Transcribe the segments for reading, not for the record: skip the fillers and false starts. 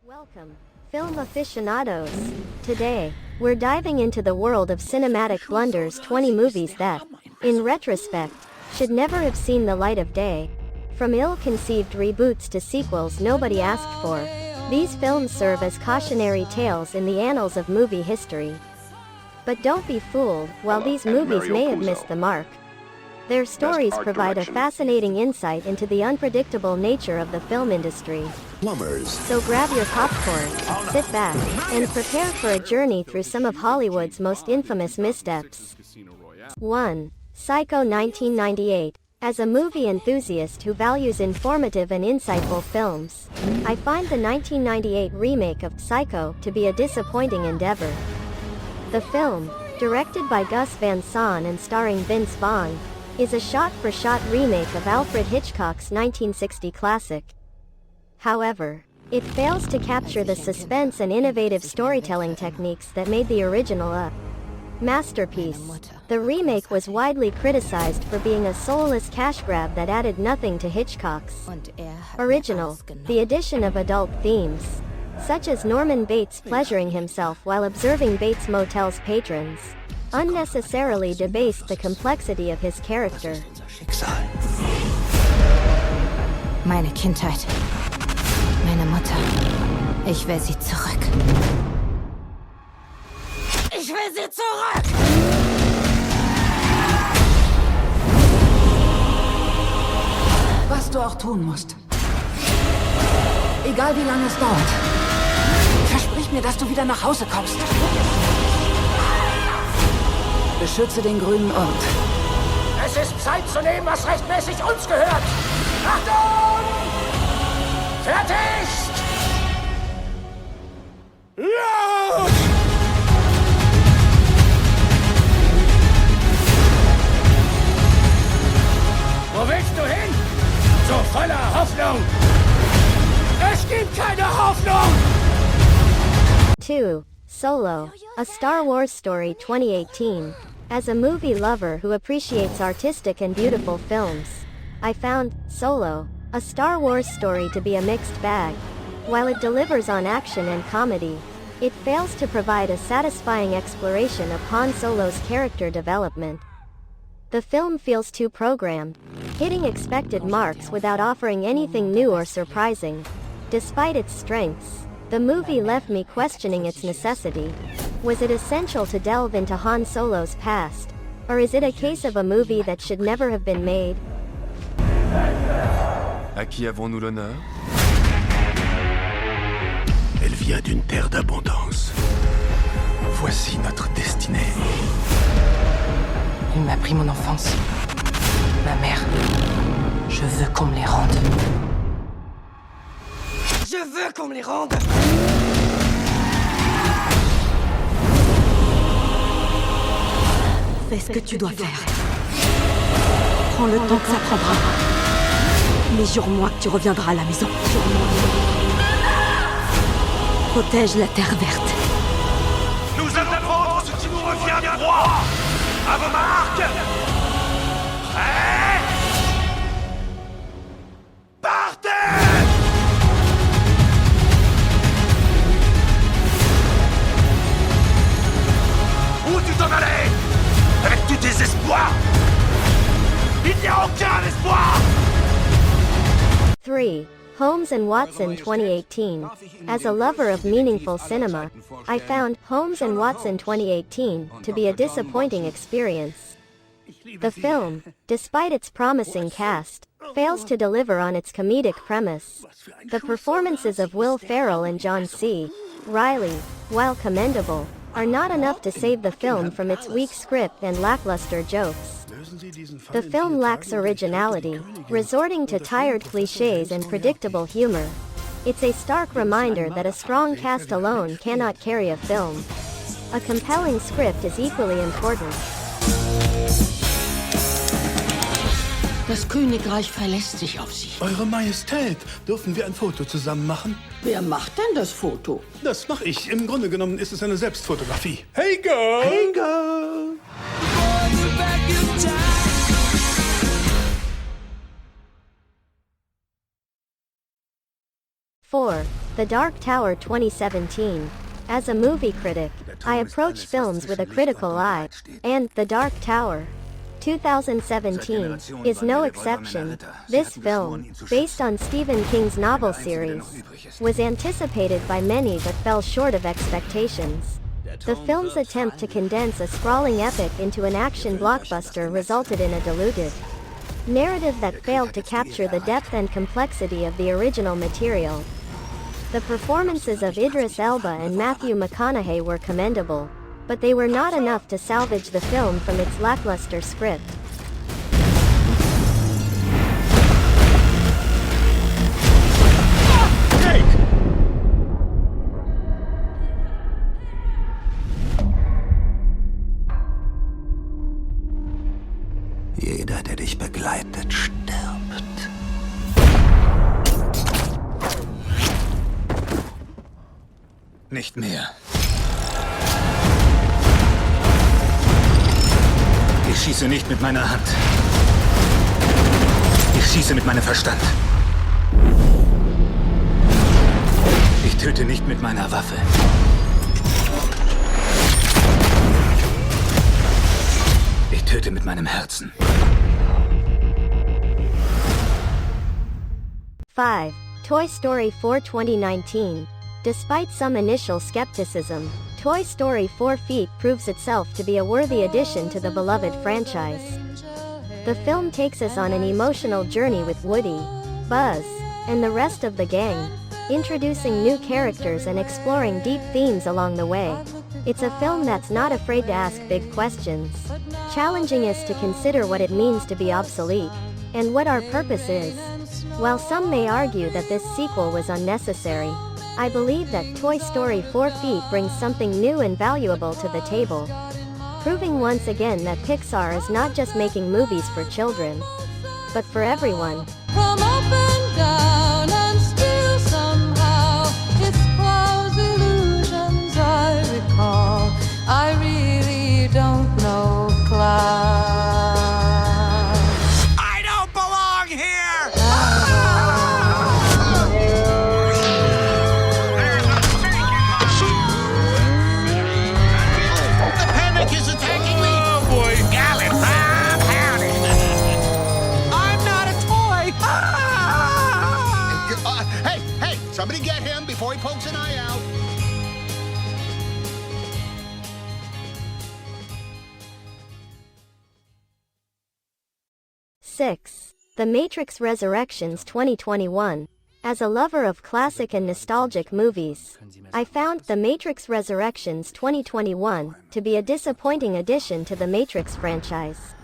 Welcome, film aficionados. Today, we're diving into the world of cinematic blunders, 20 movies that, in retrospect, should never have seen the light of day. From ill-conceived reboots to sequels nobody asked for, these films serve as cautionary tales in the annals of movie history. But don't be fooled, while these movies may have missed the mark, their stories provide a fascinating insight into the unpredictable nature of the film industry. Plumbers. So grab your popcorn, sit back, and prepare for a journey through some of Hollywood's most infamous missteps. 1. Psycho 1998. As a movie enthusiast who values informative and insightful films, I find the 1998 remake of Psycho to be a disappointing endeavor. The film, directed by Gus Van Sant and starring Vince Vaughn, is a shot-for-shot remake of Alfred Hitchcock's 1960 classic. However, it fails to capture the suspense and innovative storytelling techniques that made the original a masterpiece. The remake was widely criticized for being a soulless cash grab that added nothing to Hitchcock's original. The addition of adult themes, such as Norman Bates pleasuring himself while observing Bates Motel's patrons, unnecessarily debased the complexity of his character. Meine Kindheit. Meine Mutter. Ich will sie zurück. Ich will sie zurück! Was du auch tun musst. Egal wie lange es dauert. Versprich mir, dass du wieder nach Hause kommst. Beschütze den grünen Ort. Es ist Zeit zu nehmen, was rechtmäßig uns gehört. Achtung! Fertig! Los! Wo willst du hin? So voller Hoffnung! Es gibt keine Hoffnung! 2. Solo, a Star Wars Story 2018. As a movie lover who appreciates artistic and beautiful films, I found Solo, a Star Wars Story to be a mixed bag. While it delivers on action and comedy, it fails to provide a satisfying exploration of Han Solo's character development. The film feels too programmed, hitting expected marks without offering anything new or surprising. Despite its strengths, the movie left me questioning its necessity. Was it essential to delve into Han Solo's past? Or is it a case of a movie that should never have been made? À qui avons-nous l'honneur? Elle vient d'une terre d'abondance. Voici notre destinée. Il m'a pris mon enfance. Ma mère. Je veux qu'on me les rende. Je veux qu'on me les rende! Fais ce que tu dois faire. Prends le temps que ça prendra. Mais jure-moi que tu reviendras à la maison. Protège la terre verte. Nous attaquerons ce qui nous revient de droit! À vos marques! Prêts? Partez! Où tu t'en allais? Avec tous tes espoirs? Il n'y a aucun espoir! 3. Holmes and Watson 2018. As a lover of meaningful cinema, I found Holmes and Watson 2018 to be a disappointing experience. The film, despite its promising cast, fails to deliver on its comedic premise. The performances of Will Ferrell and John C. Reilly, while commendable, are not enough to save the film from its weak script and lackluster jokes. The film lacks originality, resorting to tired cliches and predictable humor. It's a stark reminder that a strong cast alone cannot carry a film. A compelling script is equally important. Das Königreich verlässt sich auf Sie. Eure Majestät, dürfen wir ein Foto zusammen machen? Wer macht denn das Foto? Das mache ich. Im Grunde genommen ist es eine Selbstfotografie. Hey girl! Hey girl! 4. The Dark Tower 2017. As a movie critic, I approach films with a critical eye, and The Dark Tower 2017 is no exception. This film, based on Stephen King's novel series, was anticipated by many but fell short of expectations. The film's attempt to condense a sprawling epic into an action blockbuster resulted in a diluted narrative that failed to capture the depth and complexity of the original material. The performances of Idris Elba and Matthew McConaughey were commendable, but they were not enough to salvage the film from its lackluster script. Jeder, der dich begleitet, stirbt. Nicht mehr. Ich schieße nicht mit meiner Hand. Ich schieße mit meinem Verstand. Ich töte nicht mit meiner Waffe. Ich töte mit meinem Herzen. 5. Toy Story 4 2019. Despite some initial skepticism, Toy Story 4 Feet proves itself to be a worthy addition to the beloved franchise. The film takes us on an emotional journey with Woody, Buzz, and the rest of the gang, introducing new characters and exploring deep themes along the way. It's a film that's not afraid to ask big questions, challenging us to consider what it means to be obsolete, and what our purpose is. While some may argue that this sequel was unnecessary, I believe that Toy Story 4 Feet brings something new and valuable to the table, proving once again that Pixar is not just making movies for children, but for everyone. From up and down and still somehow it's clouds, illusions I recall. I really don't know clouds. I don't belong here! The panic is attacking me! Oh boy! Golly, I'm howdy! I'm not a toy! Hey, somebody get him before he pokes an eye out. Six. The Matrix Resurrections 2021. As a lover of classic and nostalgic movies, I found The Matrix Resurrections 2021 to be a disappointing addition to the Matrix franchise.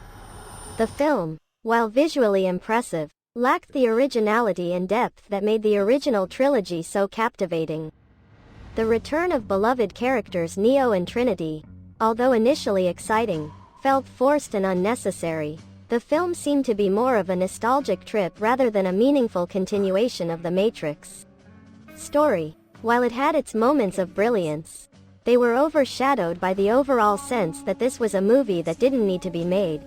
The film, while visually impressive, lacked the originality and depth that made the original trilogy so captivating. The return of beloved characters Neo and Trinity, although initially exciting, felt forced and unnecessary. The film seemed to be more of a nostalgic trip rather than a meaningful continuation of The Matrix story. While it had its moments of brilliance, they were overshadowed by the overall sense that this was a movie that didn't need to be made.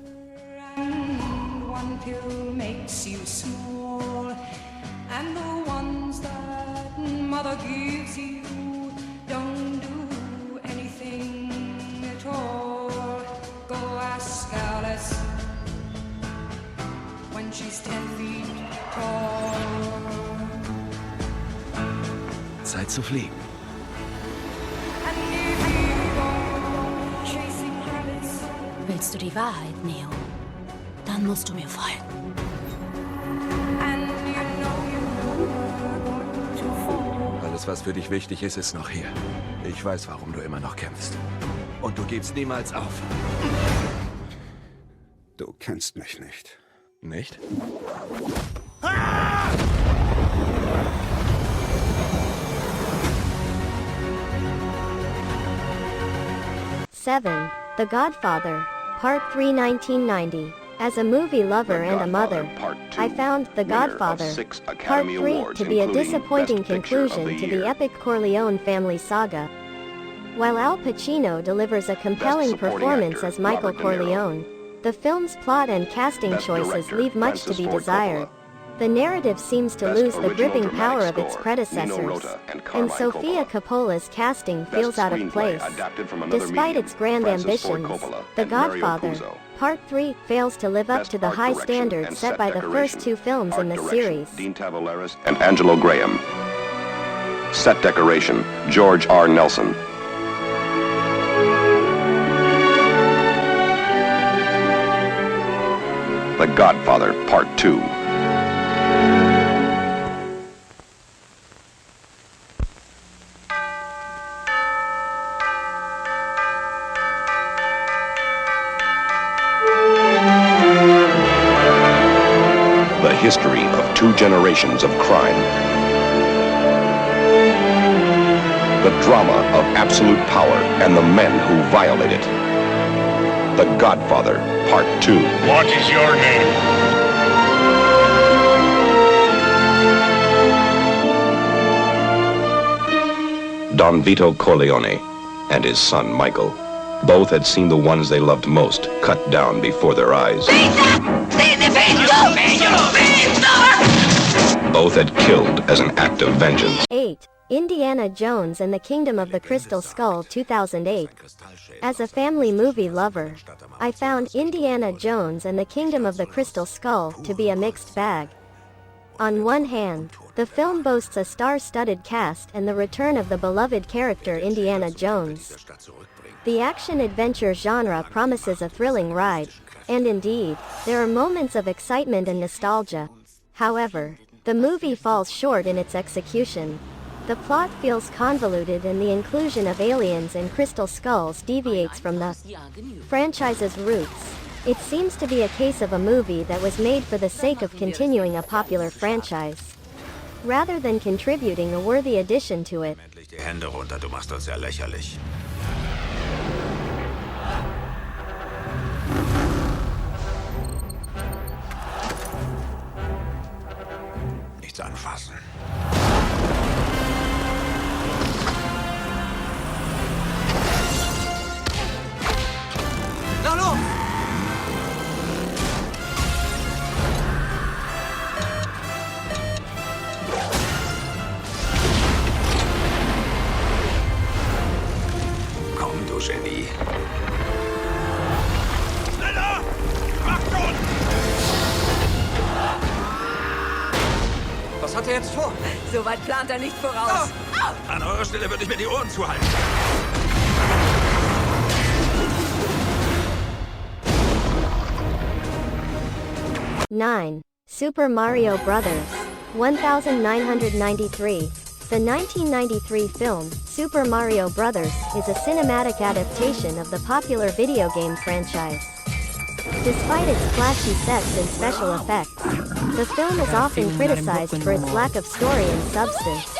One pill makes you small, and the ones that mother gives you don't do anything at all. Go ask Alice when she's 10 feet tall. Zeit zu fliegen. And if you go chasing rabbits, Willst du die Wahrheit, Neo? Dann musst du mir folgen. and you know you're going to fall. Alles, was für dich wichtig ist, ist noch hier. Ich weiß, warum du immer noch kämpfst. Und du gibst niemals auf. Du kennst mich nicht. Nicht? 7. The Godfather, Part 3 1990. As a movie lover and a mother, I found The Godfather, Part 3 to be a disappointing conclusion to the epic Corleone family saga. While Al Pacino delivers a compelling performance as Michael Corleone, the film's plot and casting choices leave much to be desired. The narrative seems to Best lose the original gripping power of dramatic its score, predecessors, Nino Rota and and Carmine Sofia Coppola. Coppola's casting Best feels out of screenplay place. adapted from another Despite medium, its grand Francis Ford ambitions, Coppola The and Mario Godfather, Puzo. Part 3, fails to live up Best to the art high direction standards and set set by the decoration. first two films Art in the direction, series. Dean Tavoleris and Angelo Graham. Set decoration, George R. Nelson. The Godfather, Part 2. The history of two generations of crime. The drama of absolute power and the men who violate it. The Godfather, Part 2. What is your name? Don Vito Corleone and his son Michael. Both had seen the ones they loved most cut down before their eyes. Both had killed as an act of vengeance. 8. Indiana Jones and the Kingdom of the Crystal Skull 2008. As a family movie lover, I found Indiana Jones and the Kingdom of the Crystal Skull to be a mixed bag. On one hand, the film boasts a star-studded cast and the return of the beloved character Indiana Jones. The action-adventure genre promises a thrilling ride, and indeed, there are moments of excitement and nostalgia. However, the movie falls short in its execution. The plot feels convoluted and the inclusion of aliens and crystal skulls deviates from the franchise's roots. It seems to be a case of a movie that was made for the sake of continuing a popular franchise, rather than contributing a worthy addition to it. Die Hände runter, du machst uns ja lächerlich. Nichts anfassen. Na los! Komm, du Genie. Schneller! Mach schon! Was hat er jetzt vor? Soweit plant er nicht voraus. An eurer Stelle würde ich mir die Ohren zuhalten. 9. Super Mario Bros. 1993. The 1993 film, Super Mario Bros., is a cinematic adaptation of the popular video game franchise. Despite its flashy sets and special effects, the film is often criticized for its lack of story and substance.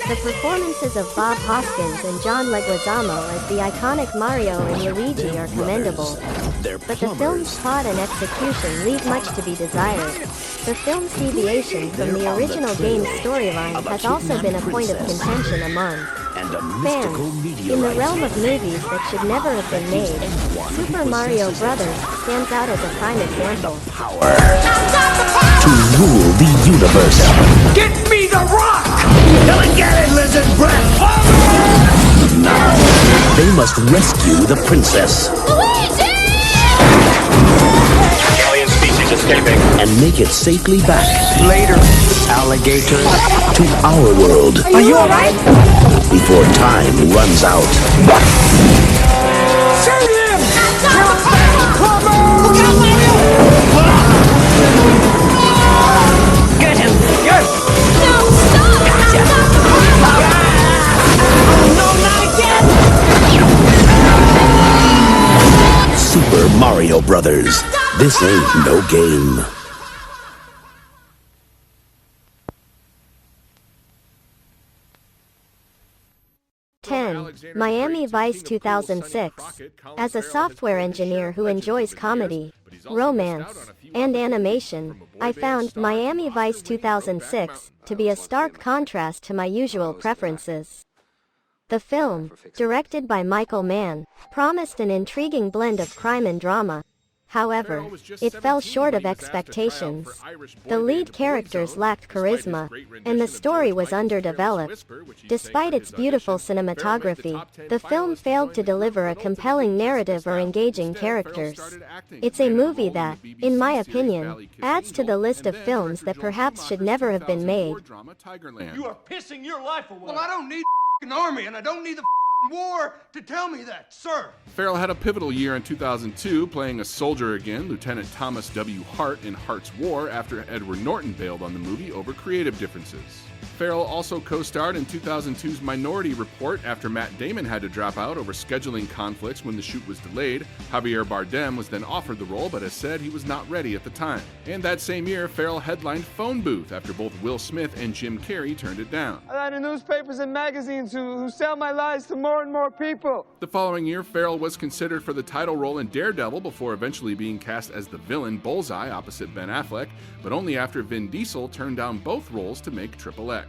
The performances of Bob Hoskins and John Leguizamo as the iconic Mario and Luigi are commendable, but the film's plot and execution leave much to be desired. The film's deviation from the original game's storyline has also been a point of contention among fans. In the realm of movies that should never have been made, Super Mario Bros. Stands out as a prime example. To rule the universe. Get me the rock! Come and get it, lizard breath! Now, they must rescue the princess. Alien species escaping. And make it safely back Later, alligator. to our world. Are you alright? Before time runs out. Shoot him! Get him! Yes! Super Mario Brothers. This ain't no game. Miami Vice 2006. As a software engineer who enjoys comedy, romance, and animation, I found Miami Vice 2006 to be a stark contrast to my usual preferences. The film, directed by Michael Mann, promised an intriguing blend of crime and drama, However, it fell short of expectations. The lead characters lacked charisma, and the story was underdeveloped. Despite its beautiful cinematography, the film failed to deliver a compelling narrative or engaging characters. It's a movie that, in my opinion, adds to the list of films that perhaps should never have been made. You are pissing your life away. Well, I don't need an army, and I don't need the war to tell me that, sir. Farrell had a pivotal year in 2002, playing a soldier again, Lieutenant Thomas W. Hart in Hart's War, after Edward Norton bailed on the movie over creative differences. Farrell also co-starred in 2002's Minority Report after Matt Damon had to drop out over scheduling conflicts when the shoot was delayed. Javier Bardem was then offered the role but has said he was not ready at the time. And that same year, Farrell headlined Phone Booth after both Will Smith and Jim Carrey turned it down. I got newspapers and magazines who sell my lies to more and more people. The following year, Farrell was considered for the title role in Daredevil before eventually being cast as the villain Bullseye opposite Ben Affleck, but only after Vin Diesel turned down both roles to make Triple X.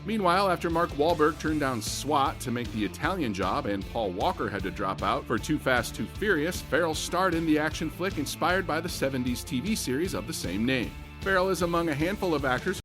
Meanwhile, after Mark Wahlberg turned down SWAT to make The Italian Job and Paul Walker had to drop out for Too Fast, Too Furious, Farrell starred in the action flick inspired by the 70s TV series of the same name. Farrell is among a handful of actors